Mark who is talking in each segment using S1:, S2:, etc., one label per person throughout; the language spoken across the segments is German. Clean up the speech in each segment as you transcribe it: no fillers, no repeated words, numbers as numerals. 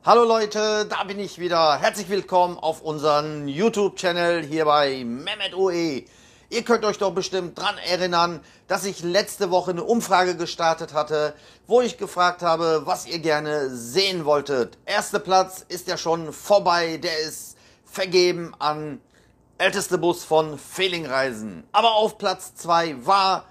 S1: Hallo Leute, da bin ich wieder. Herzlich willkommen auf unserem YouTube-Channel hier bei Mehmet OE. Ihr könnt euch doch bestimmt dran erinnern, dass ich letzte Woche eine Umfrage gestartet hatte, wo ich gefragt habe, was ihr gerne sehen wolltet. Erster Platz ist ja schon vorbei, der ist vergeben an älteste Bus von Fehlingreisen. Aber auf Platz 2 war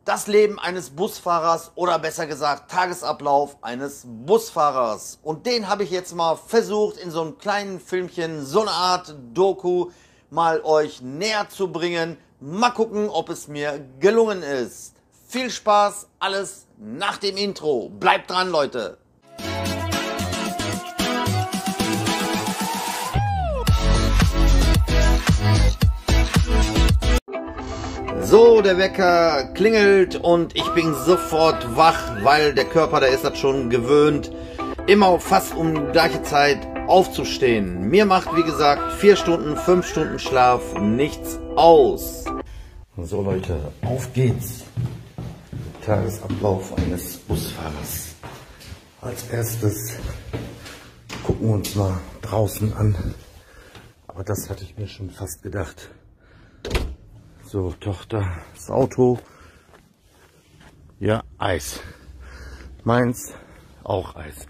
S1: das Leben eines Busfahrers oder besser gesagt Tagesablauf eines Busfahrers. Und den habe ich jetzt mal versucht in so einem kleinen Filmchen, so eine Art Doku, mal euch näher zu bringen. Mal gucken, ob es mir gelungen ist. Viel Spaß, alles nach dem Intro. Bleibt dran, Leute. So, der Wecker klingelt und ich bin sofort wach, weil der Körper, der ist das schon gewöhnt, immer fast um die gleiche Zeit aufzustehen. Mir macht, wie gesagt, 4 Stunden, 5 Stunden Schlaf nichts aus. So Leute, auf geht's. Tagesablauf eines Busfahrers. Als erstes gucken wir uns mal draußen an. Aber das hatte ich mir schon fast gedacht. So, Tochter, das Auto. Ja, Eis. Meins, auch Eis.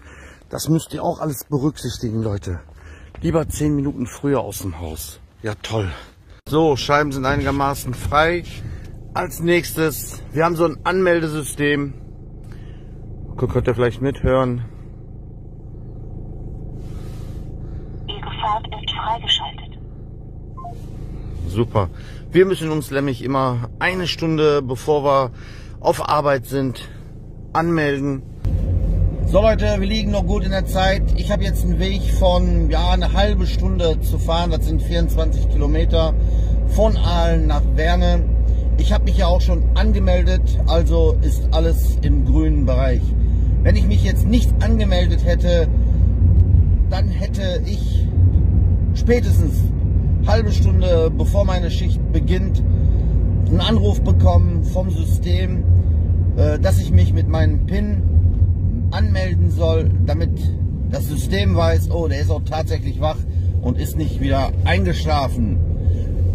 S1: Das müsst ihr auch alles berücksichtigen, Leute. Lieber 10 Minuten früher aus dem Haus. Ja, toll. So, Scheiben sind einigermaßen frei. Als nächstes, wir haben so ein Anmeldesystem. Könnt ihr vielleicht mithören.
S2: Ihre Fahrt ist freigeschaltet.
S1: Super. Wir müssen uns nämlich immer 1 Stunde, bevor wir auf Arbeit sind, anmelden. So Leute, wir liegen noch gut in der Zeit. Ich habe jetzt einen Weg von eine halbe Stunde zu fahren. Das sind 24 Kilometer von Aalen nach Werne. Ich habe mich ja auch schon angemeldet, also ist alles im grünen Bereich. Wenn ich mich jetzt nicht angemeldet hätte, dann hätte ich spätestens halbe Stunde bevor meine Schicht beginnt einen Anruf bekommen vom System, dass ich mich mit meinem PIN anmelden soll, damit das System weiß, oh, der ist auch tatsächlich wach und ist nicht wieder eingeschlafen.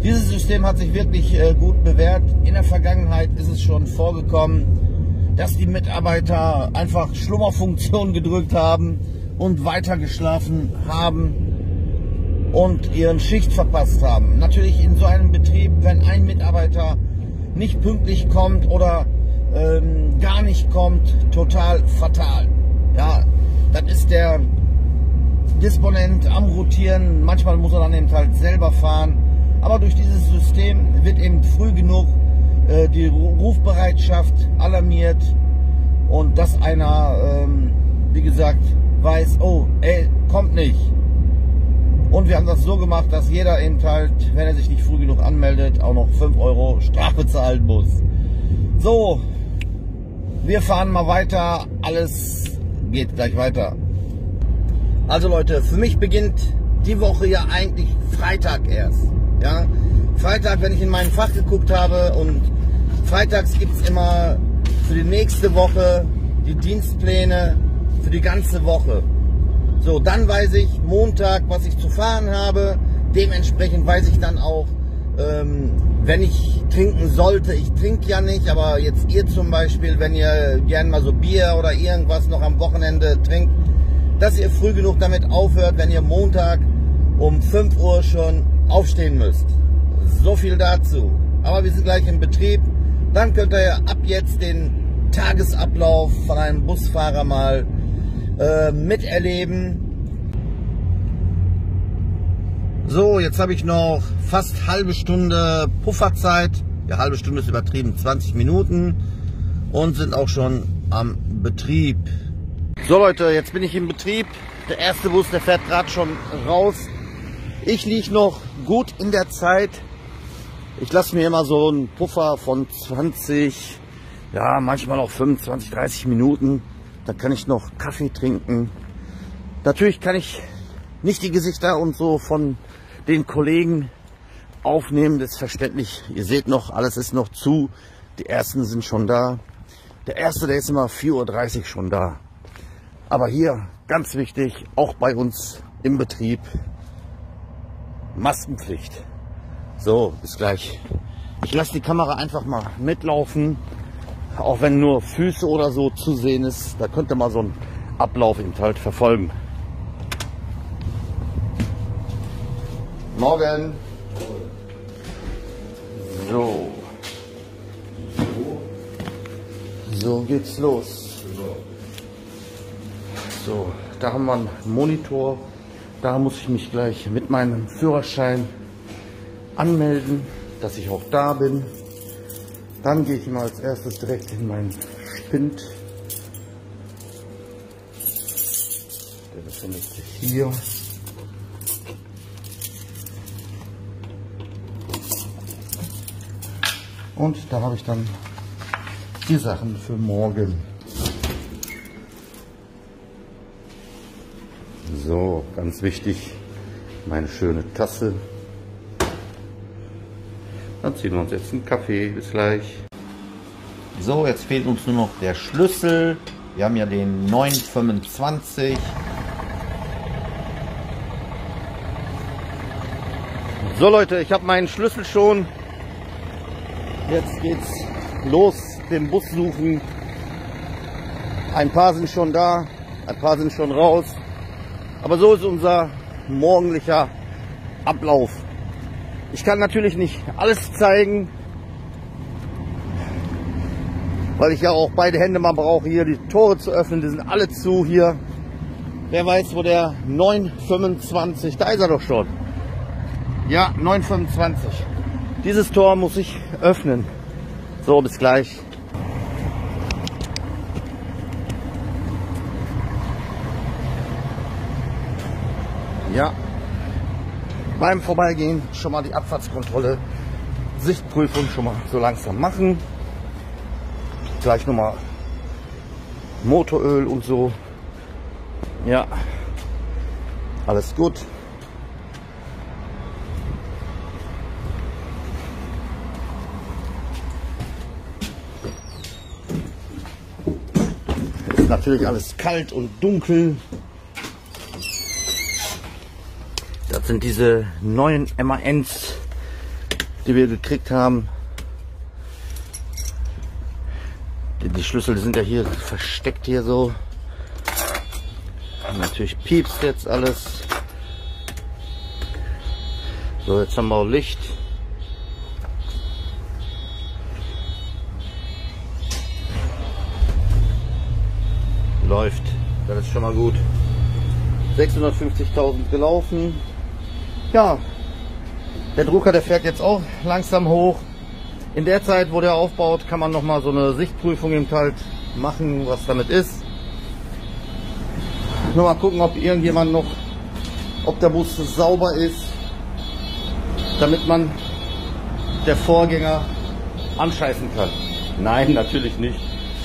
S1: Dieses System hat sich wirklich gut bewährt. In der Vergangenheit ist es schon vorgekommen, dass die Mitarbeiter einfach Schlummerfunktion gedrückt haben und weiter geschlafen haben und ihren Schicht verpasst haben. Natürlich in so einem Betrieb, wenn ein Mitarbeiter nicht pünktlich kommt oder gar nicht kommt, total fatal. Ja, das ist der Disponent am Rotieren. Manchmal muss er dann eben halt selber fahren. Aber durch dieses System wird eben früh genug die Rufbereitschaft alarmiert und dass einer, wie gesagt, weiß, oh, ey, kommt nicht. Und wir haben das so gemacht, dass jeder eben halt, wenn er sich nicht früh genug anmeldet, auch noch 5 Euro Strafe zahlen muss. So, wir fahren mal weiter. Alles geht gleich weiter. Also Leute, für mich beginnt die Woche ja eigentlich Freitag erst. Ja, Freitag, wenn ich in mein Fach geguckt habe, und freitags gibt es immer für die nächste Woche die Dienstpläne für die ganze Woche. So, dann weiß ich Montag, was ich zu fahren habe. Dementsprechend weiß ich dann auch, wenn ich trinken sollte. Ich trinke ja nicht, aber jetzt ihr zum Beispiel, wenn ihr gerne mal so Bier oder irgendwas noch am Wochenende trinkt, dass ihr früh genug damit aufhört, wenn ihr Montag um 5 Uhr schon aufstehen müsst. So viel dazu. Aber wir sind gleich im Betrieb. Dann könnt ihr ab jetzt den Tagesablauf von einem Busfahrer mal miterleben. So, jetzt habe ich noch fast halbe Stunde Pufferzeit. Ja, halbe Stunde ist übertrieben, 20 Minuten. Und sind auch schon am Betrieb. So Leute, jetzt bin ich im Betrieb. Der erste Bus, der fährt gerade schon raus. Ich liege noch gut in der Zeit. Ich lasse mir immer so einen Puffer von 20, ja manchmal auch 25, 30 Minuten. Da kann ich noch Kaffee trinken. Natürlich kann ich nicht die Gesichter und so von den Kollegen aufnehmen. Das ist verständlich. Ihr seht noch, alles ist noch zu. Die ersten sind schon da. Der erste, der ist immer 4:30 Uhr schon da. Aber hier ganz wichtig, auch bei uns im Betrieb, Maskenpflicht. So, bis gleich. Ich lasse die Kamera einfach mal mitlaufen, auch wenn nur Füße oder so zu sehen ist. Da könnt ihr mal so einen Ablauf eben halt verfolgen. Morgen. So geht's los. So, da haben wir einen Monitor. Da muss ich mich gleich mit meinem Führerschein anmelden, dass ich auch da bin. Dann gehe ich mal als erstes direkt in meinen Spind. Der befindet sich hier. Und da habe ich dann die Sachen für morgen. So, ganz wichtig, meine schöne Tasse. Dann ziehen wir uns jetzt einen Kaffee. Bis gleich. So, jetzt fehlt uns nur noch der Schlüssel. Wir haben ja den 925. So Leute, ich habe meinen Schlüssel schon. Jetzt geht's los, den Bus suchen. Ein paar sind schon da, ein paar sind schon raus. Aber so ist unser morgendlicher Ablauf. Ich kann natürlich nicht alles zeigen, weil ich ja auch beide Hände mal brauche, hier die Tore zu öffnen. Die sind alle zu hier. Wer weiß, wo der 925, da ist er doch schon. Ja, 925. Dieses Tor muss ich öffnen. So, bis gleich. Ja, beim Vorbeigehen schon mal die Abfahrtskontrolle, Sichtprüfung schon mal so langsam machen. Gleich nochmal Motoröl und so. Ja, alles gut. Ist natürlich alles kalt und dunkel. Das sind diese neuen MANs, die wir gekriegt haben. Die Schlüssel sind ja hier versteckt hier so. Und natürlich piepst jetzt alles. So, jetzt haben wir auch Licht. Läuft. Das ist schon mal gut. 650.000 gelaufen. Ja, der Drucker, der fährt jetzt auch langsam hoch. In der Zeit, wo der aufbaut, kann man noch mal so eine Sichtprüfung im halt machen, was damit ist. Nur mal gucken, ob irgendjemand noch, ob der Bus sauber ist, damit man der Vorgänger anscheißen kann. Nein, natürlich nicht.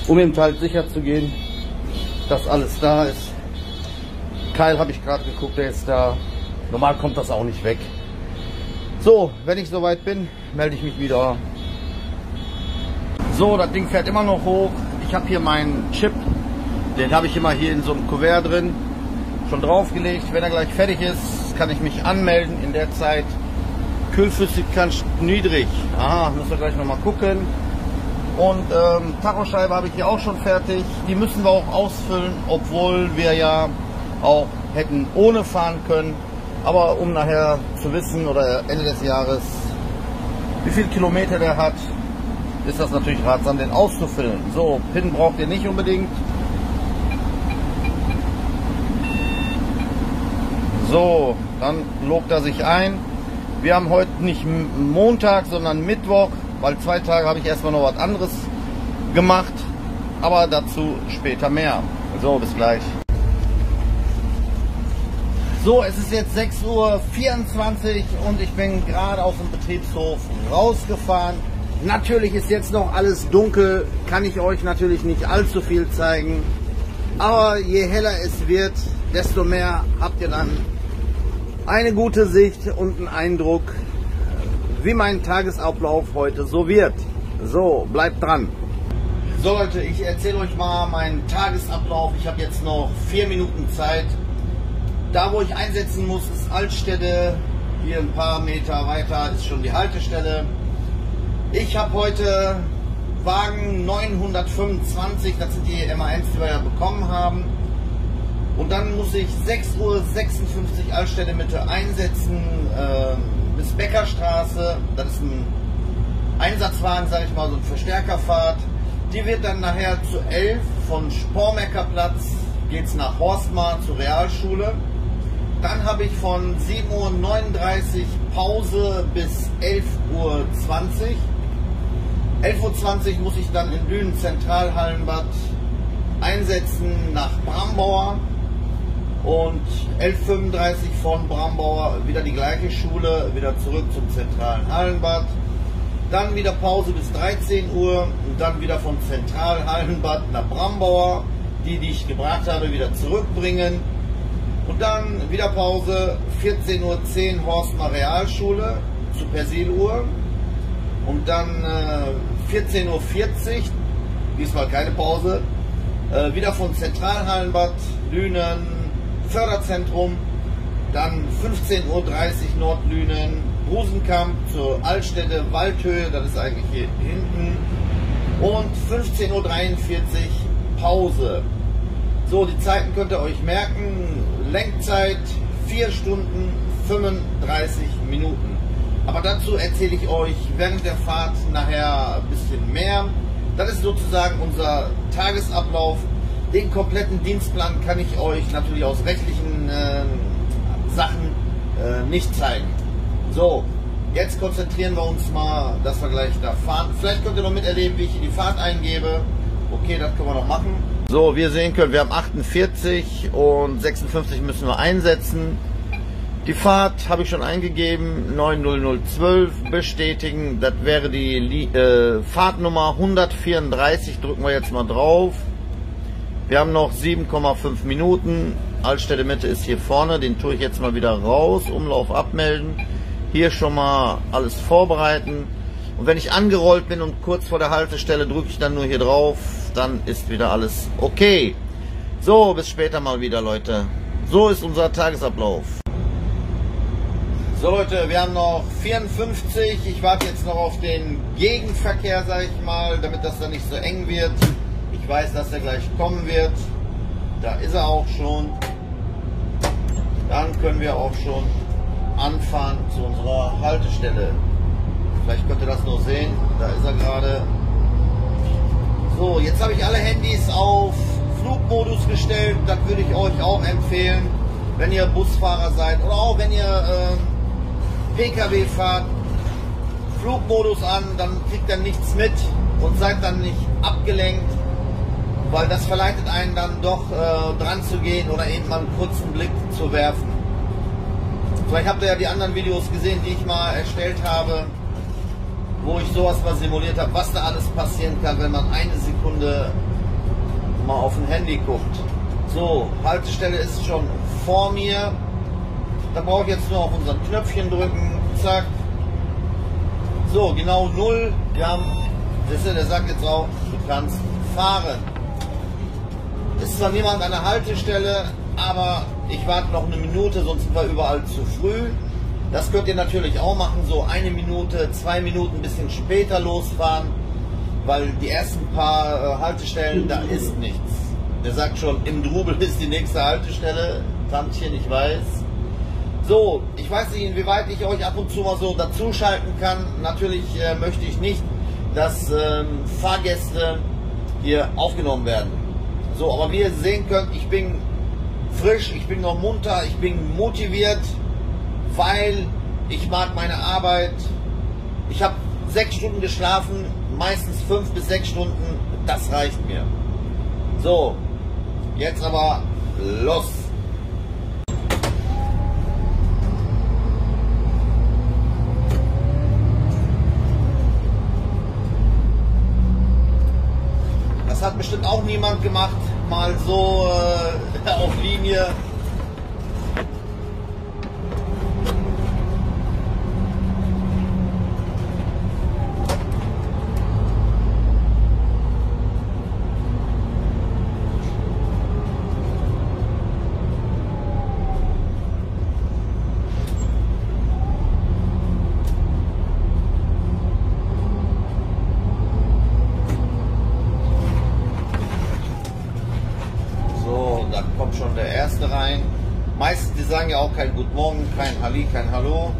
S1: Um ihm halt sicher zu gehen, dass alles da ist. Keil habe ich gerade geguckt, der ist da. Normal kommt das auch nicht weg. So, wenn ich soweit bin, melde ich mich wieder. So, das Ding fährt immer noch hoch. Ich habe hier meinen Chip, den habe ich immer hier in so einem Kuvert drin, schon draufgelegt. Wenn er gleich fertig ist, kann ich mich anmelden. In der Zeit Kühlflüssigkeit niedrig. Aha, müssen wir gleich noch mal gucken. Und Tachoscheibe habe ich hier auch schon fertig. Die müssen wir auch ausfüllen, obwohl wir ja auch hätten ohne fahren können. Aber um nachher zu wissen oder Ende des Jahres, wie viel Kilometer der hat, ist das natürlich ratsam, den auszufüllen. So, PIN braucht ihr nicht unbedingt. So, dann logt er sich ein. Wir haben heute nicht Montag, sondern Mittwoch, weil 2 Tage habe ich erstmal noch was anderes gemacht. Aber dazu später mehr. So, bis gleich. So, es ist jetzt 6:24 Uhr und ich bin gerade auf dem Betriebshof rausgefahren. Natürlich ist jetzt noch alles dunkel, kann ich euch natürlich nicht allzu viel zeigen. Aber je heller es wird, desto mehr habt ihr dann eine gute Sicht und einen Eindruck, wie mein Tagesablauf heute so wird. So, bleibt dran. So Leute, ich erzähle euch mal meinen Tagesablauf. Ich habe jetzt noch 4 Minuten Zeit. Da wo ich einsetzen muss, ist Altstädte. Hier ein paar Meter weiter ist schon die Haltestelle. Ich habe heute Wagen 925, das sind die MANs, die wir ja bekommen haben. Und dann muss ich 6:56 Uhr Altstädte Mitte einsetzen bis Beckerstraße. Das ist ein Einsatzwagen, sage ich mal, so ein Verstärkerfahrt. Die wird dann nachher zu 11 von Spormeckerplatz geht es nach Horstmar zur Realschule. Dann habe ich von 7:39 Uhr Pause bis 11:20 Uhr. 11:20 Uhr muss ich dann in Lünen Zentralhallenbad einsetzen nach Brambauer. Und 11:35 Uhr von Brambauer wieder die gleiche Schule, wieder zurück zum zentralen Hallenbad. Dann wieder Pause bis 13 Uhr und dann wieder von Zentralhallenbad nach Brambauer, die ich gebracht habe, wieder zurückbringen. Und dann wieder Pause, 14:10 Uhr Horstmar Realschule zu Persiluhr. Und dann 14:40 Uhr, diesmal keine Pause, wieder von Zentralhallenbad, Lünen, Förderzentrum. Dann 15:30 Uhr Nordlünen, Rosenkamp zur Altstädte, Waldhöhe, das ist eigentlich hier hinten. Und 15:43 Uhr Pause. So, die Zeiten könnt ihr euch merken. Lenkzeit 4 Stunden 35 Minuten. Aber dazu erzähle ich euch während der Fahrt nachher ein bisschen mehr. Das ist sozusagen unser Tagesablauf. Den kompletten Dienstplan kann ich euch natürlich aus rechtlichen Sachen nicht zeigen. So, jetzt konzentrieren wir uns mal, dass wir gleich da fahren. Vielleicht könnt ihr noch miterleben, wie ich die Fahrt eingebe. Okay, das können wir noch machen. So, wie ihr sehen könnt, wir haben 48 und 56 müssen wir einsetzen. Die Fahrt habe ich schon eingegeben, 90012 bestätigen. Das wäre die Fahrtnummer 134, drücken wir jetzt mal drauf. Wir haben noch 7,5 Minuten. Altstädte Mitte ist hier vorne, den tue ich jetzt mal wieder raus, Umlauf abmelden. Hier schon mal alles vorbereiten. Und wenn ich angerollt bin und kurz vor der Haltestelle, drücke ich dann nur hier drauf, dann ist wieder alles okay. So, bis später mal wieder, Leute. So ist unser Tagesablauf. So Leute, wir haben noch 54. Ich warte jetzt noch auf den Gegenverkehr, sage ich mal, damit das dann nicht so eng wird. Ich weiß, dass er gleich kommen wird. Da ist er auch schon. Dann können wir auch schon anfahren zu unserer Haltestelle. Vielleicht könnt ihr das noch sehen. Da ist er gerade. So, jetzt habe ich alle Handys auf Flugmodus gestellt. Das würde ich euch auch empfehlen, wenn ihr Busfahrer seid oder auch wenn ihr PKW fahrt. Flugmodus an, dann kriegt ihr nichts mit und seid dann nicht abgelenkt, weil das verleitet einen dann doch dran zu gehen oder eben mal einen kurzen Blick zu werfen. Vielleicht habt ihr ja die anderen Videos gesehen, die ich mal erstellt habe, wo ich sowas mal simuliert habe, was da alles passieren kann, wenn man eine Sekunde mal auf ein Handy guckt. So, Haltestelle ist schon vor mir. Da brauche ich jetzt nur auf unser Knöpfchen drücken. Zack. So, genau 0. Wir haben, der sagt jetzt auch, du kannst fahren. Ist zwar niemand an der Haltestelle, aber ich warte noch eine Minute, sonst sind wir überall zu früh. Das könnt ihr natürlich auch machen, so 1 Minute, 2 Minuten, ein bisschen später losfahren, weil die ersten paar Haltestellen, da ist nichts. Der sagt schon, im Drubel ist die nächste Haltestelle, Tantchen, ich weiß. So, ich weiß nicht, inwieweit ich euch ab und zu mal so dazuschalten kann. Natürlich möchte ich nicht, dass Fahrgäste hier aufgenommen werden. So, aber wie ihr sehen könnt, ich bin frisch, ich bin noch munter, ich bin motiviert, weil ich mag meine Arbeit. Ich habe 6 Stunden geschlafen, meistens 5 bis 6 Stunden, das reicht mir. So, jetzt aber los. Das hat bestimmt auch niemand gemacht, mal so auf Linie. Meistens, die sagen ja auch kein Guten Morgen, kein Halli, kein Hallo.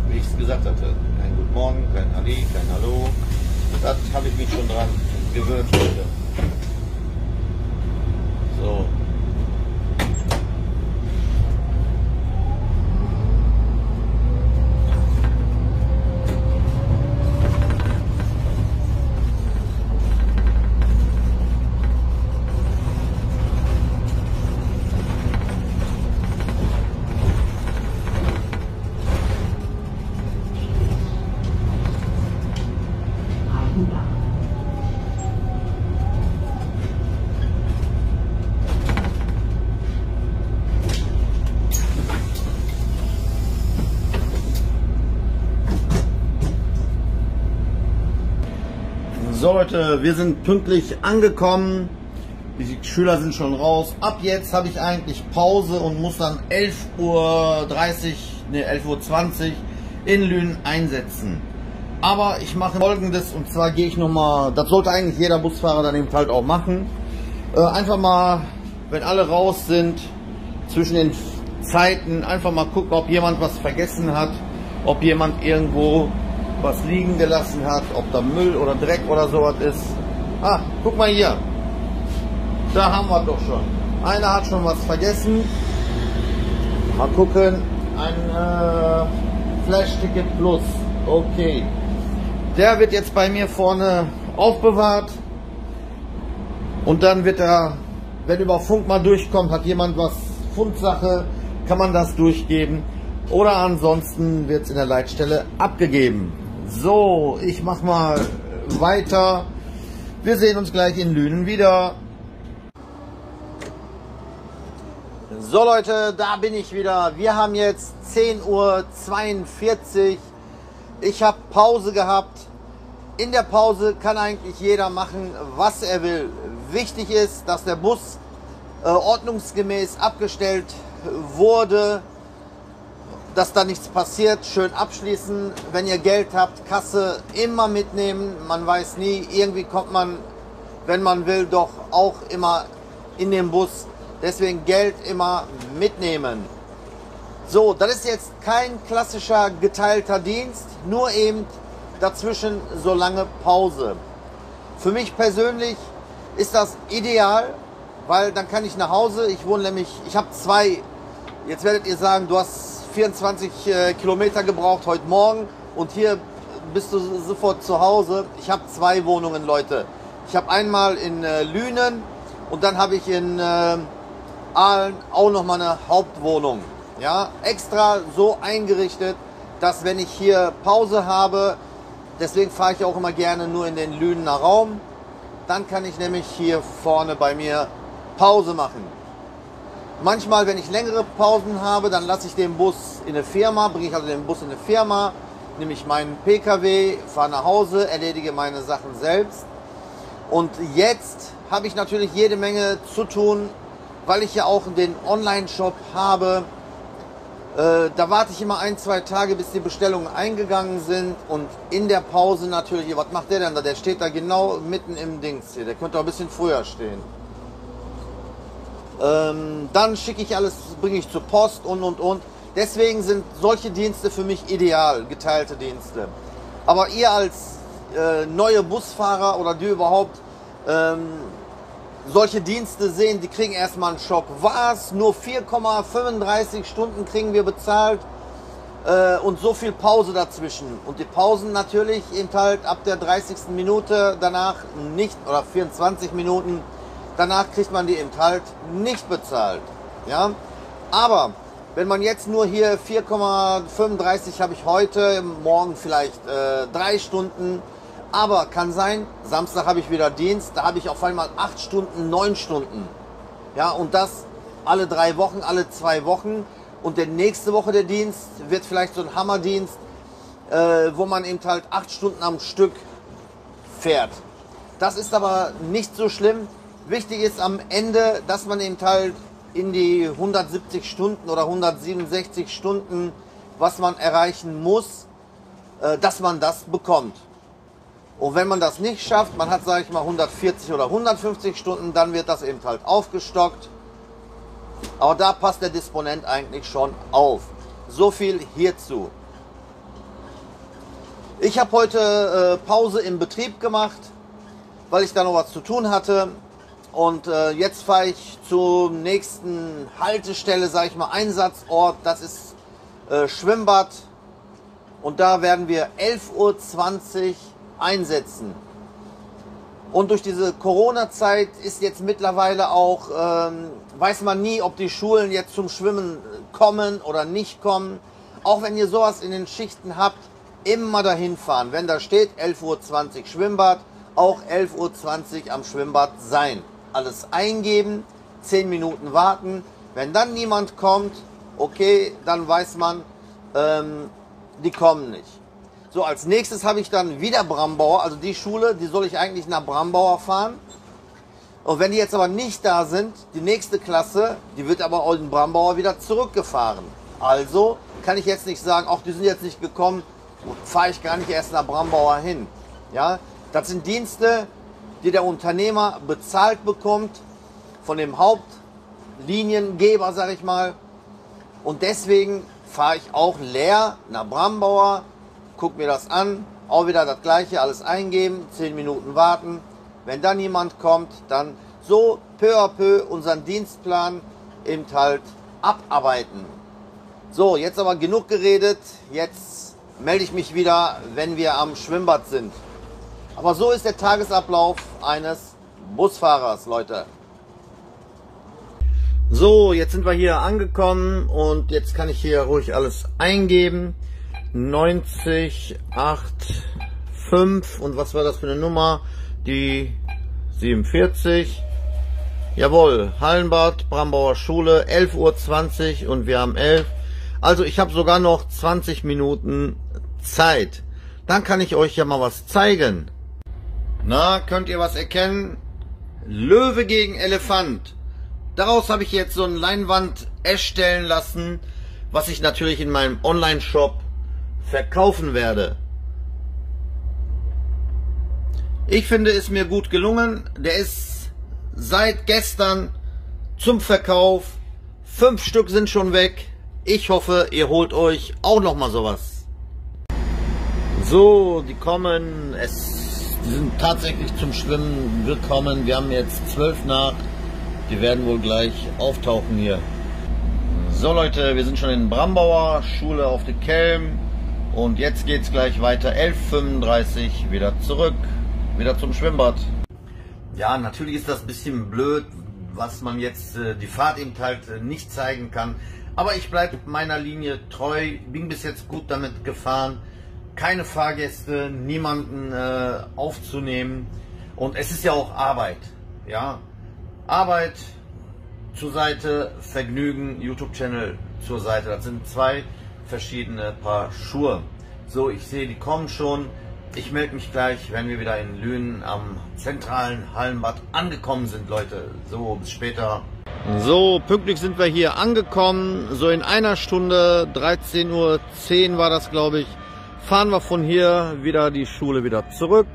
S1: Wie ich es gesagt hatte, kein Guten Morgen, kein Halli, kein Hallo. Das habe ich mich schon dran gewöhnt heute. So. So Leute, wir sind pünktlich angekommen. Die Schüler sind schon raus. Ab jetzt habe ich eigentlich Pause und muss dann 11:30 Uhr, 11:20 Uhr in Lünen einsetzen. Aber ich mache Folgendes, und zwar gehe ich nochmal, das sollte eigentlich jeder Busfahrer dann eben halt auch machen. Einfach mal, wenn alle raus sind, zwischen den Zeiten, einfach mal gucken, ob jemand was vergessen hat, ob jemand irgendwo was liegen gelassen hat, ob da Müll oder Dreck oder sowas ist. Ah, guck mal hier. Da haben wir doch schon. Einer hat schon was vergessen. Mal gucken. Ein Flash-Ticket Plus. Okay. Der wird jetzt bei mir vorne aufbewahrt. Und dann wird er, wenn über Funk mal durchkommt, hat jemand was Fundsache, kann man das durchgeben. Oder ansonsten wird es in der Leitstelle abgegeben. So, ich mach mal weiter. Wir sehen uns gleich in Lünen wieder. So Leute, da bin ich wieder. Wir haben jetzt 10:42 Uhr. Ich habe Pause gehabt. In der Pause kann eigentlich jeder machen, was er will. Wichtig ist, dass der Bus ordnungsgemäß abgestellt wurde, dass da nichts passiert. Schön abschließen. Wenn ihr Geld habt, Kasse immer mitnehmen. Man weiß nie, irgendwie kommt man, wenn man will, doch auch immer in den Bus. Deswegen Geld immer mitnehmen. So, das ist jetzt kein klassischer geteilter Dienst, nur eben dazwischen so lange Pause. Für mich persönlich ist das ideal, weil dann kann ich nach Hause. Ich wohne nämlich, ich habe zwei, jetzt werdet ihr sagen, du hast 24 Kilometer gebraucht heute Morgen und hier bist du sofort zu Hause. Ich habe zwei Wohnungen, Leute. Ich habe einmal in Lünen und dann habe ich in Aalen auch noch mal eine Hauptwohnung. Ja, extra so eingerichtet, dass wenn ich hier Pause habe, deswegen fahre ich auch immer gerne nur in den Lünener Raum, dann kann ich nämlich hier vorne bei mir Pause machen. Manchmal, wenn ich längere Pausen habe, dann lasse ich den Bus in eine Firma, bringe ich also den Bus in eine Firma, nehme ich meinen PKW, fahre nach Hause, erledige meine Sachen selbst. Und jetzt habe ich natürlich jede Menge zu tun, weil ich ja auch den Online-Shop habe. Da warte ich immer 1-2 Tage, bis die Bestellungen eingegangen sind, und in der Pause natürlich, was macht der denn da? Der steht da genau mitten im Dings hier, der könnte auch ein bisschen früher stehen. Dann schicke ich alles, bringe ich zur Post und. Deswegen sind solche Dienste für mich ideal, geteilte Dienste. Aber ihr als neue Busfahrer oder die überhaupt solche Dienste sehen, die kriegen erstmal einen Schock. Was? Nur 4,35 Stunden kriegen wir bezahlt und so viel Pause dazwischen. Und die Pausen natürlich eben halt ab der 30. Minute danach nicht, oder 24 Minuten, danach kriegt man die eben halt nicht bezahlt. Ja? Aber wenn man jetzt nur hier 4,35 habe ich heute, morgen vielleicht 3 Stunden, aber kann sein, Samstag habe ich wieder Dienst, da habe ich auf einmal 8 Stunden, 9 Stunden. Ja, und das alle 3 Wochen, alle 2 Wochen. Und der nächste Woche der Dienst wird vielleicht so ein Hammerdienst, wo man eben halt 8 Stunden am Stück fährt. Das ist aber nicht so schlimm. Wichtig ist am Ende, dass man eben halt in die 170 Stunden oder 167 Stunden, was man erreichen muss, dass man das bekommt. Und wenn man das nicht schafft, man hat, sage ich mal, 140 oder 150 Stunden, dann wird das eben halt aufgestockt. Aber da passt der Disponent eigentlich schon auf. So viel hierzu. Ich habe heute Pause im Betrieb gemacht, weil ich da noch was zu tun hatte. Und jetzt fahre ich zur nächsten Haltestelle, sage ich mal, Einsatzort. Das ist Schwimmbad. Und da werden wir 11:20 Uhr einsetzen. Und durch diese Corona-Zeit ist jetzt mittlerweile auch, weiß man nie, ob die Schulen jetzt zum Schwimmen kommen oder nicht kommen. Auch wenn ihr sowas in den Schichten habt, immer dahin fahren. Wenn da steht 11:20 Uhr Schwimmbad, auch 11:20 Uhr am Schwimmbad sein. Alles eingeben, 10 Minuten warten. Wenn dann niemand kommt, okay, dann weiß man, die kommen nicht. So, als nächstes habe ich dann wieder Brambauer, also die Schule, die soll ich eigentlich nach Brambauer fahren. Und wenn die jetzt aber nicht da sind, die nächste Klasse, die wird aber auch in Brambauer wieder zurückgefahren. Also kann ich jetzt nicht sagen, ach, die sind jetzt nicht gekommen, fahre ich gar nicht erst nach Brambauer hin. Ja, das sind Dienste, die der Unternehmer bezahlt bekommt von dem Hauptliniengeber, sage ich mal. Und deswegen fahre ich auch leer nach Brambauer, guck mir das an, auch wieder das gleiche, alles eingeben, 10 Minuten warten. Wenn dann niemand kommt, dann so peu à peu unseren Dienstplan eben halt abarbeiten. So, jetzt aber genug geredet, jetzt melde ich mich wieder, wenn wir am Schwimmbad sind. Aber so ist der Tagesablauf eines Busfahrers, Leute. So, jetzt sind wir hier angekommen und jetzt kann ich hier ruhig alles eingeben. 90, 8, 5 und was war das für eine Nummer? Die 47. Jawohl, Hallenbad, Brambauer Schule, 11:20 Uhr und wir haben 11. Also ich habe sogar noch 20 Minuten Zeit. Dann kann ich euch ja mal was zeigen. Na, könnt ihr was erkennen? Löwe gegen Elefant. Daraus habe ich jetzt so eine Leinwand erstellen lassen, was ich natürlich in meinem Online-Shop verkaufen werde. Ich finde, es mir gut gelungen. Der ist seit gestern zum Verkauf. 5 Stück sind schon weg. Ich hoffe, ihr holt euch auch noch mal sowas. So, die kommen. Die sind tatsächlich zum Schwimmen gekommen. Wir haben jetzt 12 nach. Die werden wohl gleich auftauchen hier. So Leute, wir sind schon in Brambauer Schule auf der Kelm. Und jetzt geht's gleich weiter, 11:35 Uhr, wieder zurück, wieder zum Schwimmbad. Ja, natürlich ist das ein bisschen blöd, was man jetzt die Fahrt eben halt nicht zeigen kann. Aber ich bleibe meiner Linie treu, bin bis jetzt gut damit gefahren. Keine Fahrgäste, niemanden aufzunehmen. Und es ist ja auch Arbeit. Ja, Arbeit zur Seite, Vergnügen, YouTube-Channel zur Seite. Das sind 2 verschiedene Paar Schuhe. So, ich sehe, die kommen schon. Ich melde mich gleich, wenn wir wieder in Lünen am zentralen Hallenbad angekommen sind, Leute. So, bis später. So, pünktlich sind wir hier angekommen. So in einer Stunde, 13:10 Uhr war das, glaube ich, fahren wir von hier wieder die Schule wieder zurück.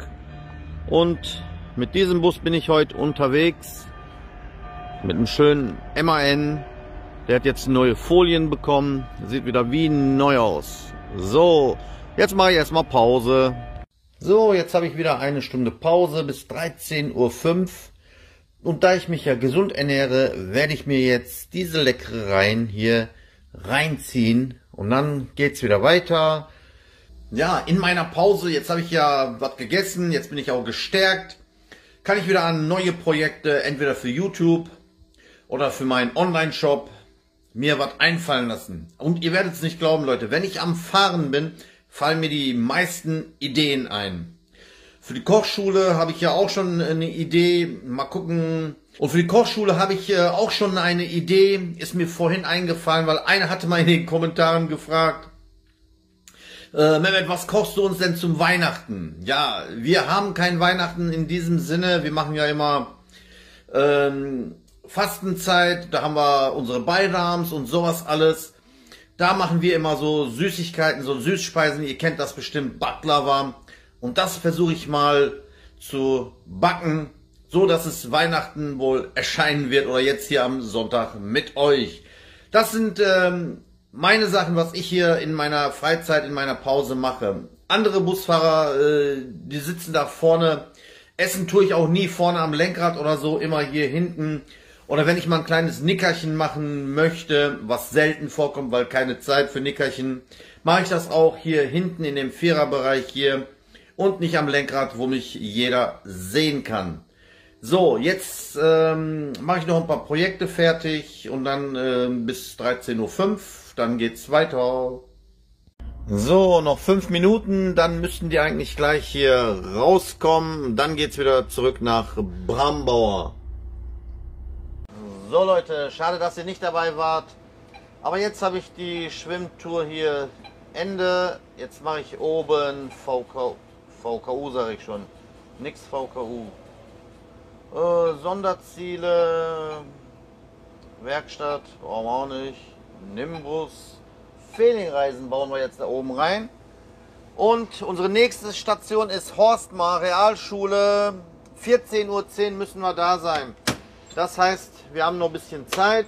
S1: Und mit diesem Bus bin ich heute unterwegs. Mit einem schönen MAN. Der hat jetzt neue Folien bekommen. Sieht wieder wie neu aus. So, jetzt mache ich erstmal Pause. So, jetzt habe ich wieder eine Stunde Pause bis 13:05 Uhr. Und da ich mich ja gesund ernähre, werde ich mir jetzt diese Leckereien hier reinziehen. Und dann geht's wieder weiter. Ja, in meiner Pause, jetzt habe ich ja was gegessen, jetzt bin ich auch gestärkt. Kann ich wieder an neue Projekte, entweder für YouTube oder für meinen Online-Shop, mir was einfallen lassen. Und ihr werdet es nicht glauben, Leute, wenn ich am Fahren bin, fallen mir die meisten Ideen ein. Für die Kochschule habe ich ja auch schon eine Idee, mal gucken. Und für die Kochschule habe ich auch schon eine Idee, ist mir vorhin eingefallen, weil einer hatte mal in den Kommentaren gefragt, Mehmet, was kochst du uns denn zum Weihnachten? Ja, wir haben kein Weihnachten in diesem Sinne, wir machen ja immer Fastenzeit, da haben wir unsere Beirams und sowas alles. Da machen wir immer so Süßigkeiten, so Süßspeisen, ihr kennt das bestimmt, Baklava, Und das versuche ich mal zu backen, so dass es Weihnachten wohl erscheinen wird oder jetzt hier am Sonntag mit euch. Das sind meine Sachen, was ich hier in meiner Freizeit, in meiner Pause mache. Andere Busfahrer, die sitzen da vorne. Essen tue ich auch nie vorne am Lenkrad oder so, immer hier hinten. Oder wenn ich mal ein kleines Nickerchen machen möchte, was selten vorkommt, weil keine Zeit für Nickerchen, mache ich das auch hier hinten in dem Viererbereich hier und nicht am Lenkrad, wo mich jeder sehen kann. So, jetzt mache ich noch ein paar Projekte fertig und dann bis 13:05 Uhr, dann geht's weiter. So, noch 5 Minuten, dann müssten die eigentlich gleich hier rauskommen. Dann geht's wieder zurück nach Brambauer. So Leute, schade, dass ihr nicht dabei wart. Aber jetzt habe ich die Schwimmtour hier Ende. Jetzt mache ich oben VKU, sage ich schon. Nix VKU. Sonderziele, Werkstatt, brauchen wir auch nicht. Nimbus. Fehlingreisen bauen wir jetzt da oben rein. Und unsere nächste Station ist Horstmar Realschule. 14:10 Uhr müssen wir da sein. Das heißt, wir haben noch ein bisschen Zeit.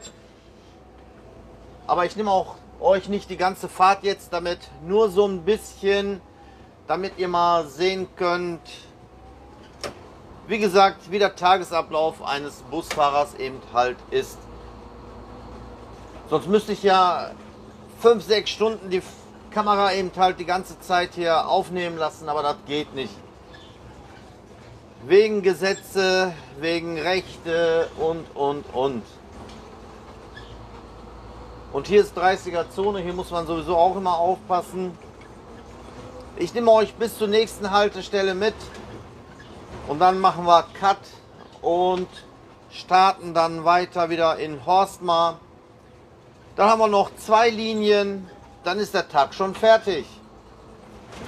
S1: Aber ich nehme auch euch nicht die ganze Fahrt jetzt damit. Nur so ein bisschen, damit ihr mal sehen könnt, wie gesagt, wie der Tagesablauf eines Busfahrers eben halt ist. Sonst müsste ich ja 5, 6 Stunden die Kamera eben halt die ganze Zeit hier aufnehmen lassen, aber das geht nicht. Wegen Gesetze, wegen Rechte und. Und hier ist 30er Zone, hier muss man sowieso auch immer aufpassen. Ich nehme euch bis zur nächsten Haltestelle mit und dann machen wir Cut und starten dann weiter wieder in Horstmar. Dann haben wir noch 2 Linien, dann ist der Tag schon fertig.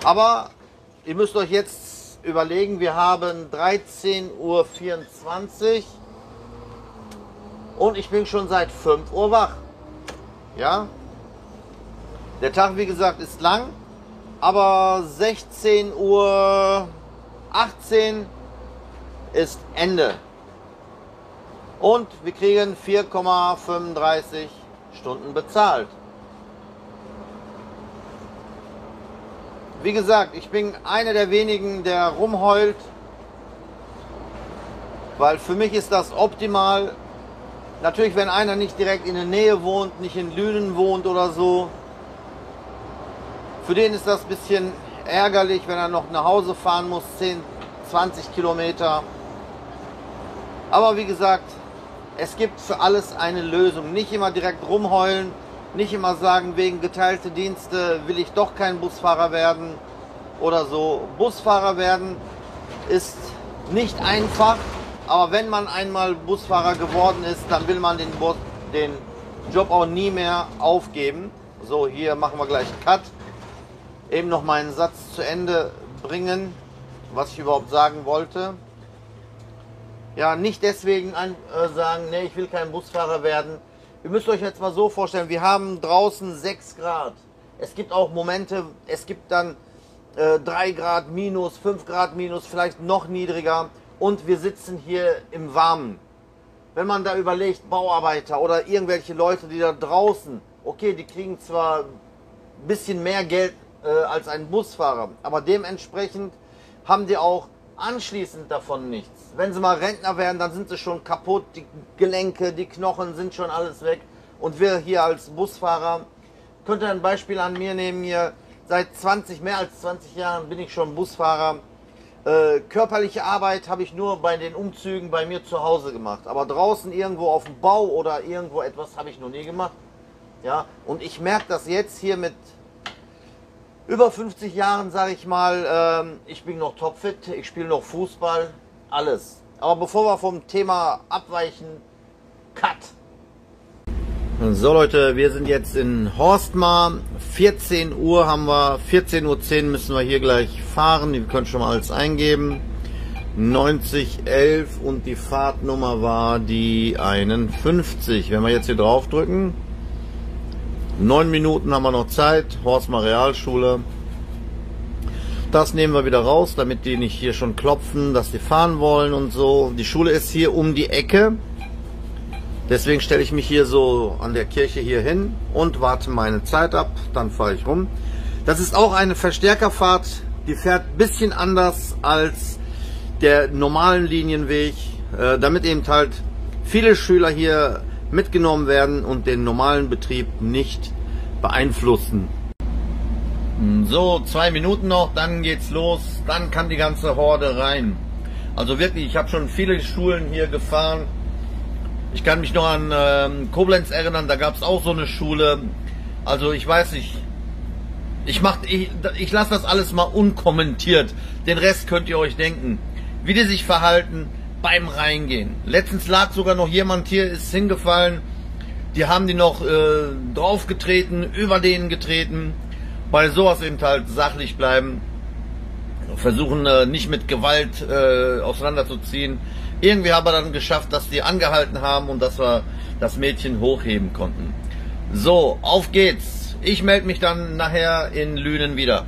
S1: Aber ihr müsst euch jetzt überlegen, wir haben 13:24 Uhr und ich bin schon seit 5 Uhr wach. Ja, der Tag, wie gesagt, ist lang, aber 16:18 Uhr ist Ende. Und wir kriegen 4,35 Stunden bezahlt. Wie gesagt, ich bin einer der wenigen, der rumheult, weil für mich ist das optimal. Natürlich, wenn einer nicht direkt in der Nähe wohnt, nicht in Lünen wohnt oder so, für den ist das ein bisschen ärgerlich, wenn er noch nach Hause fahren muss, 10, 20 Kilometer. Aber wie gesagt, es gibt für alles eine Lösung. Nicht immer direkt rumheulen, nicht immer sagen, wegen geteilte Dienste will ich doch kein Busfahrer werden oder so. Busfahrer werden ist nicht einfach, aber wenn man einmal Busfahrer geworden ist, dann will man den Job auch nie mehr aufgeben. So, hier machen wir gleich Cut. Eben noch meinen Satz zu Ende bringen, was ich überhaupt sagen wollte. Ja, nicht deswegen sagen, nee, ich will kein Busfahrer werden. Ihr müsst euch jetzt mal so vorstellen, wir haben draußen 6 Grad. Es gibt auch Momente, es gibt dann 3 Grad minus, 5 Grad minus, vielleicht noch niedriger. Und wir sitzen hier im Warmen. Wenn man da überlegt, Bauarbeiter oder irgendwelche Leute, die da draußen, okay, die kriegen zwar ein bisschen mehr Geld als ein Busfahrer, aber dementsprechend haben die auch anschließend davon nichts. Wenn sie mal Rentner werden, dann sind sie schon kaputt, die Gelenke, die Knochen sind schon alles weg. Und wir hier als Busfahrer, könnt ihr ein Beispiel an mir nehmen, hier seit mehr als 20 Jahren bin ich schon Busfahrer. Körperliche Arbeit habe ich nur bei den Umzügen bei mir zu Hause gemacht. Aber draußen irgendwo auf dem Bau oder irgendwo etwas habe ich noch nie gemacht. Ja, und ich merke das jetzt hier mit über 50 Jahren, sage ich mal, ich bin noch topfit, ich spiele noch Fußball, alles. Aber bevor wir vom Thema abweichen, Cut. So Leute, wir sind jetzt in Horstmar. 14 Uhr haben wir, 14:10 Uhr müssen wir hier gleich fahren. Ihr könnt schon mal alles eingeben. 9011 und die Fahrtnummer war die 51. Wenn wir jetzt hier drauf drücken, 9 Minuten haben wir noch Zeit. Horstmar Realschule. Das nehmen wir wieder raus, damit die nicht hier schon klopfen, dass die fahren wollen und so. Die Schule ist hier um die Ecke. Deswegen stelle ich mich hier so an der Kirche hier hin und warte meine Zeit ab. Dann fahre ich rum. Das ist auch eine Verstärkerfahrt. Die fährt ein bisschen anders als der normalen Linienweg, damit eben halt viele Schüler hier mitgenommen werden und den normalen Betrieb nicht beeinflussen. So, 2 Minuten noch, dann geht's los, dann kann die ganze Horde rein. Also wirklich, ich habe schon viele Schulen hier gefahren. Ich kann mich noch an Koblenz erinnern, da gab es auch so eine Schule. Also ich weiß nicht, ich lasse das alles mal unkommentiert. Den Rest könnt ihr euch denken, wie die sich verhalten beim Reingehen. Letztens lag sogar noch jemand hier, ist hingefallen. Die haben die noch draufgetreten, über denen getreten. Bei sowas eben halt sachlich bleiben. Versuchen nicht mit Gewalt auseinanderzuziehen. Irgendwie haben wir dann geschafft, dass die angehalten haben und dass wir das Mädchen hochheben konnten. So, auf geht's. Ich melde mich dann nachher in Lünen wieder.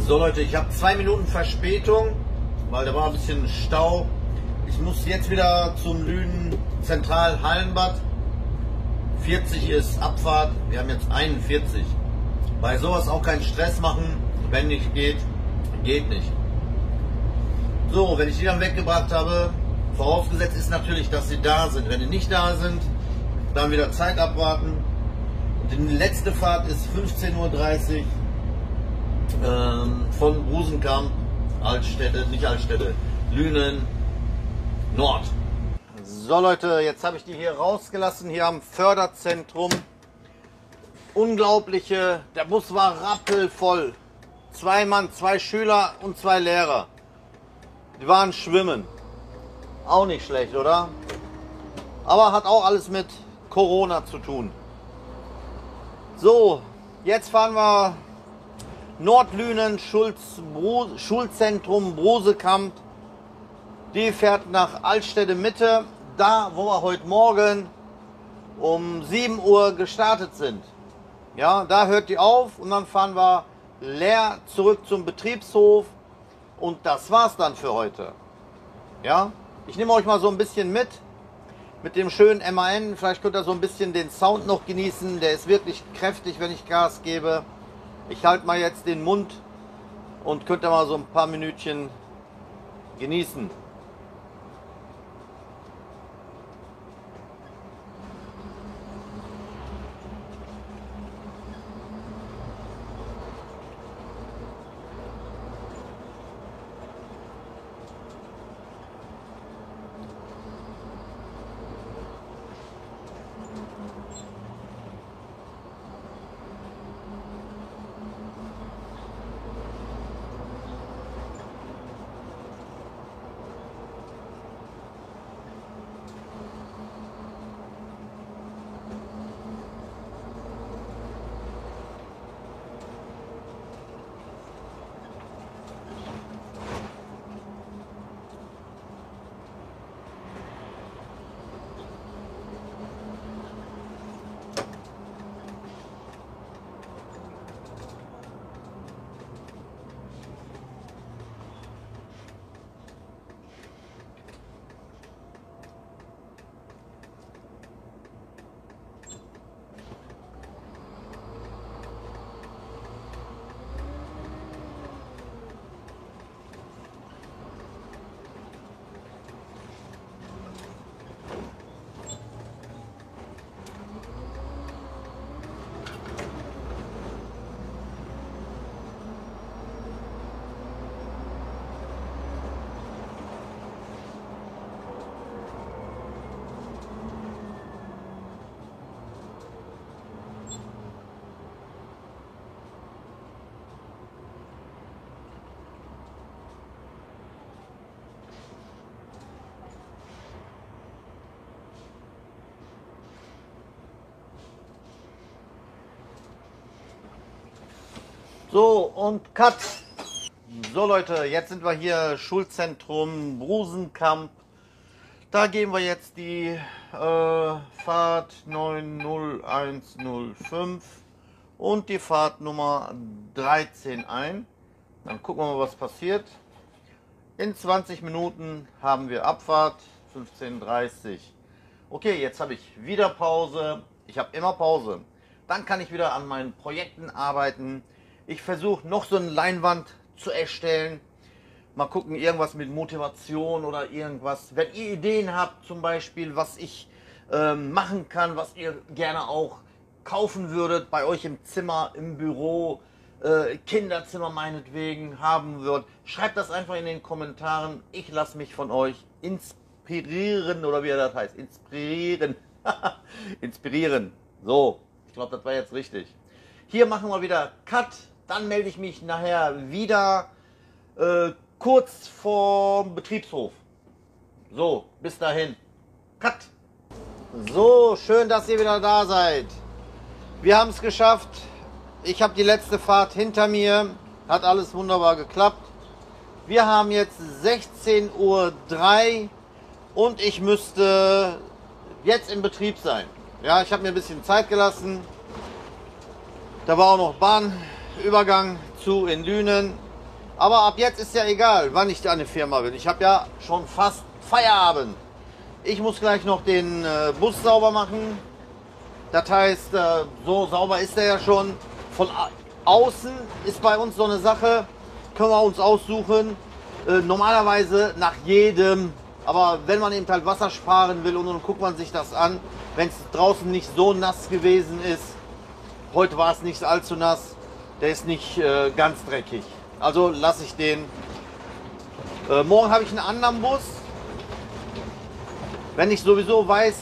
S1: So Leute, ich habe 2 Minuten Verspätung, weil da war ein bisschen Stau. Ich muss jetzt wieder zum Lünen Zentral-Hallenbad. 40 ist Abfahrt, wir haben jetzt 41. Bei sowas auch keinen Stress machen, wenn nicht geht, geht nicht. So, wenn ich die dann weggebracht habe, vorausgesetzt ist natürlich, dass sie da sind. Wenn die nicht da sind, dann wieder Zeit abwarten. Und die letzte Fahrt ist 15:30 Uhr von Brusenkamp, Altstädte, nicht Altstädte, Lünen, Nord. So Leute, jetzt habe ich die hier rausgelassen, hier am Förderzentrum. Unglaubliche, der Bus war rappelvoll. 2 Mann, 2 Schüler und 2 Lehrer. Die waren schwimmen. Auch nicht schlecht, oder? Aber hat auch alles mit Corona zu tun. So, jetzt fahren wir Nordlünen, Schulzentrum Brosekamp. Die fährt nach Altstädte Mitte, da wo wir heute Morgen um 7 Uhr gestartet sind. Ja, da hört die auf und dann fahren wir leer zurück zum Betriebshof und das war's dann für heute. Ja, ich nehme euch mal so ein bisschen mit dem schönen MAN. Vielleicht könnt ihr so ein bisschen den Sound noch genießen. Der ist wirklich kräftig, wenn ich Gas gebe. Ich halte mal jetzt den Mund und könnt ihr mal so ein paar Minütchen genießen. So, und Cut. So Leute, jetzt sind wir hier Schulzentrum Brusenkamp. Da gehen wir jetzt die Fahrt 90105 und die Fahrtnummer 13 ein. Dann gucken wir mal, was passiert. In 20 Minuten haben wir Abfahrt, 15:30 Uhr. Okay, jetzt habe ich wieder Pause. Ich habe immer Pause. Dann kann ich wieder an meinen Projekten arbeiten. Ich versuche noch so eine Leinwand zu erstellen. Mal gucken, irgendwas mit Motivation oder irgendwas. Wenn ihr Ideen habt, zum Beispiel, was ich machen kann, was ihr gerne auch kaufen würdet, bei euch im Zimmer, im Büro, Kinderzimmer meinetwegen haben würdet, schreibt das einfach in den Kommentaren. Ich lasse mich von euch inspirieren, oder wie das heißt, inspirieren. Inspirieren. So, ich glaube, das war jetzt richtig. Hier machen wir wieder Cut, dann melde ich mich nachher wieder kurz vorm Betriebshof. So, bis dahin. Cut. So, schön, dass ihr wieder da seid. Wir haben es geschafft. Ich habe die letzte Fahrt hinter mir. Hat alles wunderbar geklappt. Wir haben jetzt 16:03 Uhr und ich müsste jetzt im Betrieb sein. Ja, ich habe mir ein bisschen Zeit gelassen. Da war auch noch Bahnübergang zu in Lünen. Aber ab jetzt ist ja egal, wann ich an die Firma bin. Ich habe ja schon fast Feierabend. Ich muss gleich noch den Bus sauber machen. Das heißt, so sauber ist er ja schon. Von außen ist bei uns so eine Sache, können wir uns aussuchen. Normalerweise nach jedem, aber wenn man eben halt Wasser sparen will und dann guckt man sich das an, wenn es draußen nicht so nass gewesen ist. Heute war es nicht allzu nass, der ist nicht ganz dreckig. Also lasse ich den. Morgen habe ich einen anderen Bus. Wenn ich sowieso weiß,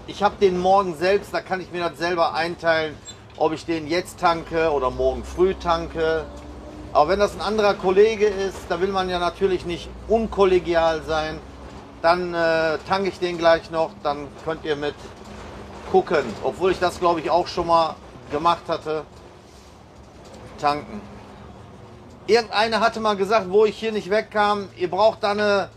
S1: ich habe den morgen selbst, da kann ich mir das selber einteilen, ob ich den jetzt tanke oder morgen früh tanke. Aber wenn das ein anderer Kollege ist, da will man ja natürlich nicht unkollegial sein, dann tanke ich den gleich noch, dann könnt ihr mit gucken. Obwohl ich das, glaube ich, auch schon mal gemacht hatte. Tanken. Irgendeiner hatte mal gesagt, wo ich hier nicht wegkam, ihr braucht da eine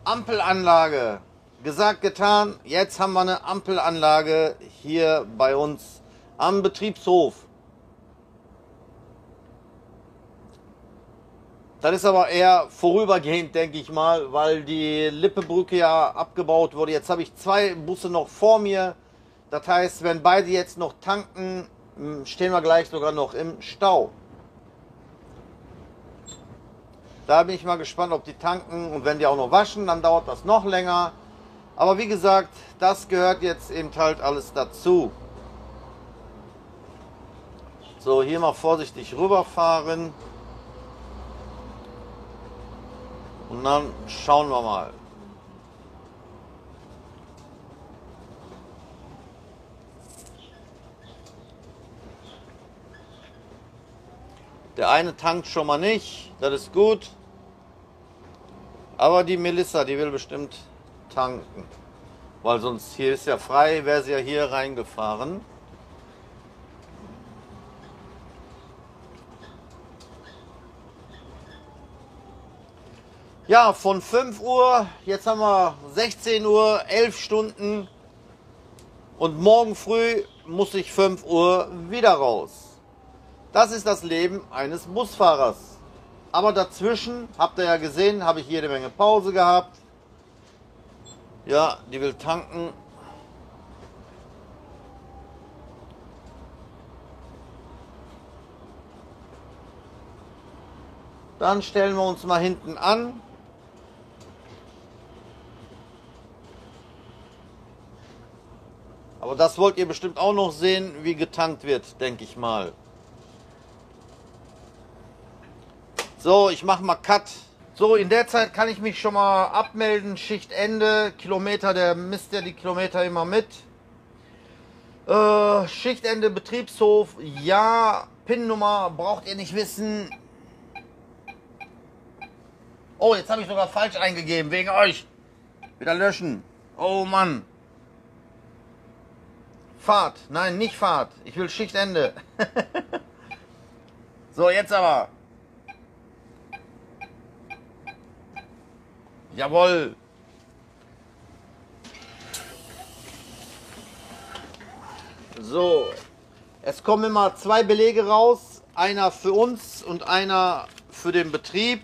S1: Ampelanlage. Gesagt, getan, jetzt haben wir eine Ampelanlage hier bei uns am Betriebshof. Das ist aber eher vorübergehend, denke ich mal, weil die Lippebrücke ja abgebaut wurde. Jetzt habe ich 2 Busse noch vor mir. Das heißt, wenn beide jetzt noch tanken, stehen wir gleich sogar noch im Stau. Da bin ich mal gespannt, ob die tanken, und wenn die auch noch waschen, dann dauert das noch länger. Aber wie gesagt, das gehört jetzt eben halt alles dazu. So, hier mal vorsichtig rüberfahren. Und dann schauen wir mal. Der eine tankt schon mal nicht, das ist gut. Aber die Melissa, die will bestimmt tanken. Weil sonst, hier ist ja frei, wäre sie ja hier reingefahren. Ja, von 5 Uhr, jetzt haben wir 16 Uhr, 11 Stunden. Und morgen früh muss ich 5 Uhr wieder raus. Das ist das Leben eines Busfahrers. Aber dazwischen, habt ihr ja gesehen, habe ich jede Menge Pause gehabt. Ja, die will tanken. Dann stellen wir uns mal hinten an. Aber das wollt ihr bestimmt auch noch sehen, wie getankt wird, denke ich mal. So, ich mache mal Cut. So, in der Zeit kann ich mich schon mal abmelden. Schichtende, Kilometer, der misst ja die Kilometer immer mit. Schichtende, Betriebshof, ja. PIN-Nummer braucht ihr nicht wissen. Oh, jetzt habe ich sogar falsch eingegeben, wegen euch. Wieder löschen. Oh Mann. Fahrt. Nein, nicht Fahrt. Ich will Schichtende. So, jetzt aber. Jawohl. So. Es kommen immer 2 Belege raus. Einer für uns und einer für den Betrieb.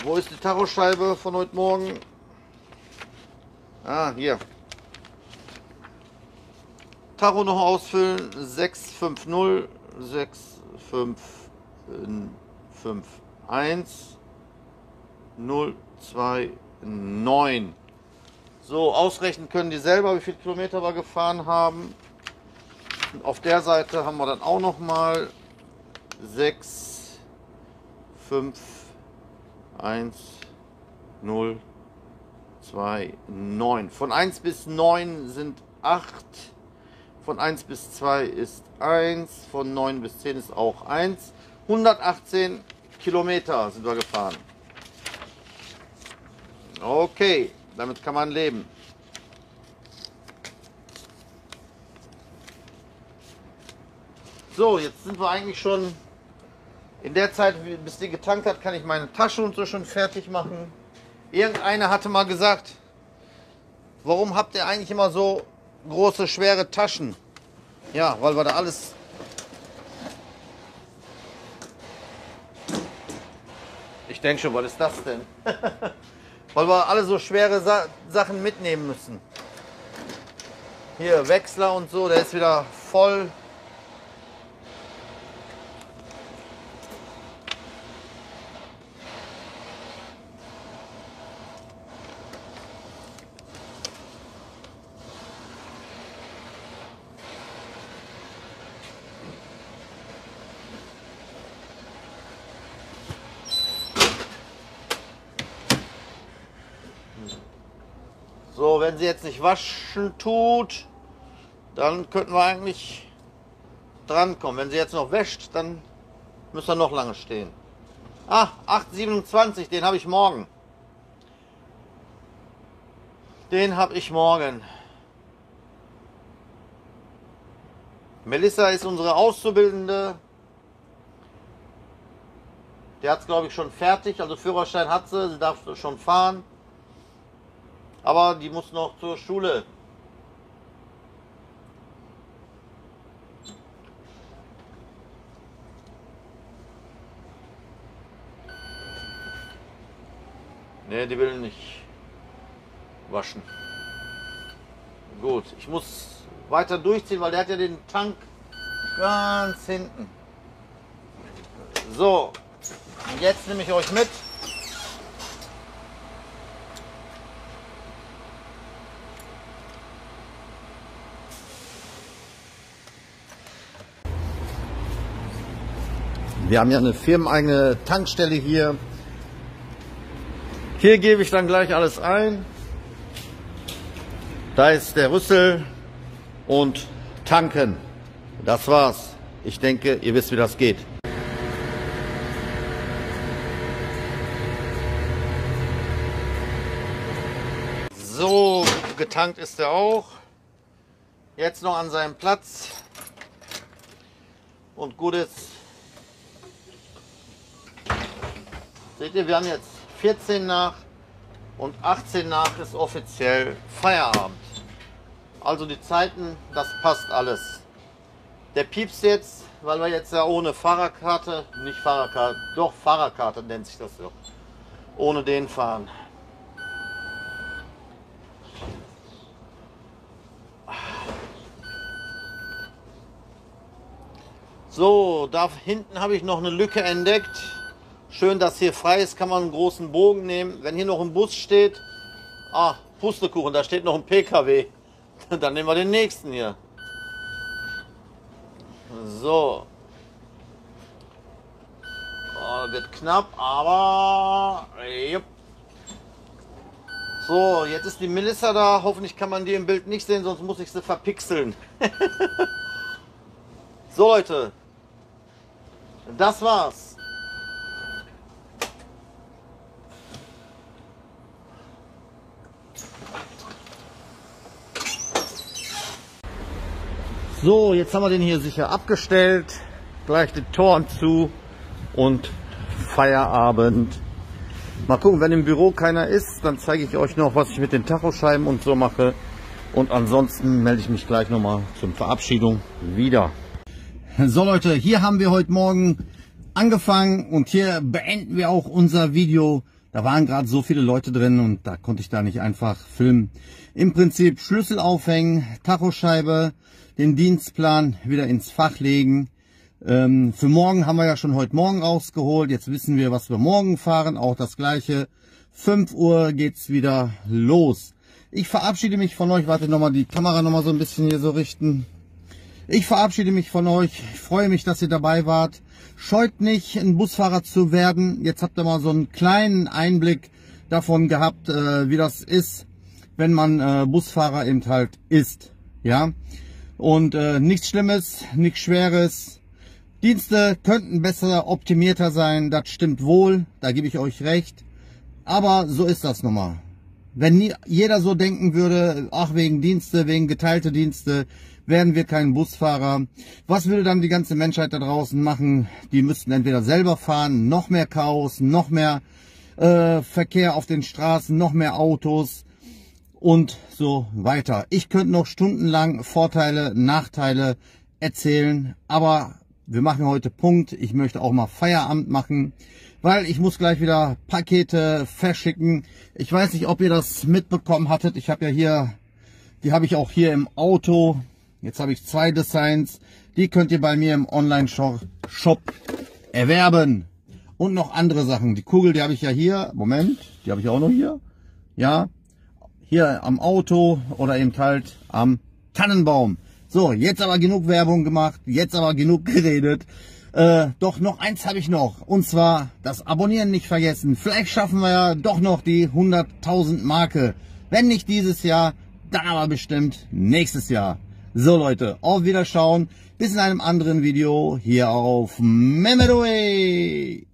S1: Wo ist die Tachoscheibe von heute Morgen? Ah, hier. Tacho noch ausfüllen. 650 6551 029. So, ausrechnen können die selber, wie viele Kilometer wir gefahren haben. Und auf der Seite haben wir dann auch noch mal 6 5 1 0 2 9. Von 1 bis 9 sind 8. Von 1 bis 2 ist 1. Von 9 bis 10 ist auch 1. 118 Kilometer sind wir gefahren. Okay, damit kann man leben. So, jetzt sind wir eigentlich schon in der Zeit, bis die getankt hat, kann ich meine Tasche und so schon fertig machen. Irgendeiner hatte mal gesagt, warum habt ihr eigentlich immer so große, schwere Taschen? Ja, weil wir da alles... Ich denke schon, was ist das denn? Weil wir alle so schwere Sachen mitnehmen müssen. Hier, Wechsler und so, der ist wieder voll. So, wenn sie jetzt nicht waschen tut, dann könnten wir eigentlich drankommen. Wenn sie jetzt noch wäscht, dann müssen wir noch lange stehen. Ah, 8,27, den habe ich morgen. Den habe ich morgen. Melissa ist unsere Auszubildende. Der hat es, glaube ich, schon fertig. Also Führerschein hat sie, sie darf schon fahren. Aber die muss noch zur Schule. Ne, die will nicht waschen. Gut, ich muss weiter durchziehen, weil der hat ja den Tank ganz hinten. So, jetzt nehme ich euch mit. Wir haben ja eine firmeneigene Tankstelle hier. Hier gebe ich dann gleich alles ein. Da ist der Rüssel und tanken. Das war's. Ich denke, ihr wisst, wie das geht. So, getankt ist er auch. Jetzt noch an seinem Platz. Und gut ist. Seht ihr, wir haben jetzt 14 nach und 18 nach ist offiziell Feierabend. Also die Zeiten, das passt alles. Der piepst jetzt, weil wir jetzt ja ohne Fahrerkarte, nicht Fahrerkarte, doch Fahrerkarte nennt sich das so, ohne den fahren. So, da hinten habe ich noch eine Lücke entdeckt. Schön, dass hier frei ist, kann man einen großen Bogen nehmen. Wenn hier noch ein Bus steht, ah, Pustekuchen, da steht noch ein PKW. Dann nehmen wir den nächsten hier. So. Oh, wird knapp, aber... Jupp. So, jetzt ist die Melissa da. Hoffentlich kann man die im Bild nicht sehen, sonst muss ich sie verpixeln. So Leute, das war's. So, jetzt haben wir den hier sicher abgestellt. Gleich die Toren zu und Feierabend. Mal gucken, wenn im Büro keiner ist, dann zeige ich euch noch, was ich mit den Tachoscheiben und so mache. Und ansonsten melde ich mich gleich nochmal zur Verabschiedung wieder. So Leute, hier haben wir heute Morgen angefangen und hier beenden wir auch unser Video. Da waren gerade so viele Leute drin und da konnte ich da nicht einfach filmen. Im Prinzip Schlüssel aufhängen, Tachoscheibe, den Dienstplan wieder ins Fach legen. Für morgen haben wir ja schon heute Morgen rausgeholt. Jetzt wissen wir, was wir morgen fahren. Auch das gleiche. 5 Uhr geht's wieder los. Ich verabschiede mich von euch. Warte nochmal, die Kamera nochmal so ein bisschen hier so richten. Ich verabschiede mich von euch. Ich freue mich, dass ihr dabei wart. Scheut nicht, ein Busfahrer zu werden. Jetzt habt ihr mal so einen kleinen Einblick davon gehabt, wie das ist, wenn man Busfahrer eben halt ist. Ja, und nichts Schlimmes, nichts Schweres. Dienste könnten besser optimierter sein, das stimmt wohl, da gebe ich euch recht. Aber so ist das nun mal. Wenn jeder so denken würde, ach wegen Dienste, wegen geteilte Dienste, werden wir kein Busfahrer. Was würde dann die ganze Menschheit da draußen machen? Die müssten entweder selber fahren, noch mehr Chaos, noch mehr Verkehr auf den Straßen, noch mehr Autos und so weiter. Ich könnte noch stundenlang Vorteile, Nachteile erzählen, aber wir machen heute Punkt. Ich möchte auch mal Feierabend machen, weil ich muss gleich wieder Pakete verschicken. Ich weiß nicht, ob ihr das mitbekommen hattet. Ich habe ja hier, die habe ich auch hier im Auto. Jetzt habe ich 2 Designs. Die könnt ihr bei mir im Online-Shop erwerben. Und noch andere Sachen. Die Kugel, die habe ich ja hier. Moment, die habe ich auch noch hier. Ja, hier am Auto oder eben halt am Tannenbaum. So, jetzt aber genug Werbung gemacht. Jetzt aber genug geredet. Doch noch eins habe ich noch. Und zwar das Abonnieren nicht vergessen. Vielleicht schaffen wir ja doch noch die 100.000 Marke. Wenn nicht dieses Jahr, dann aber bestimmt nächstes Jahr. So Leute, auf Wiederschauen. Bis in einem anderen Video hier auf Memory.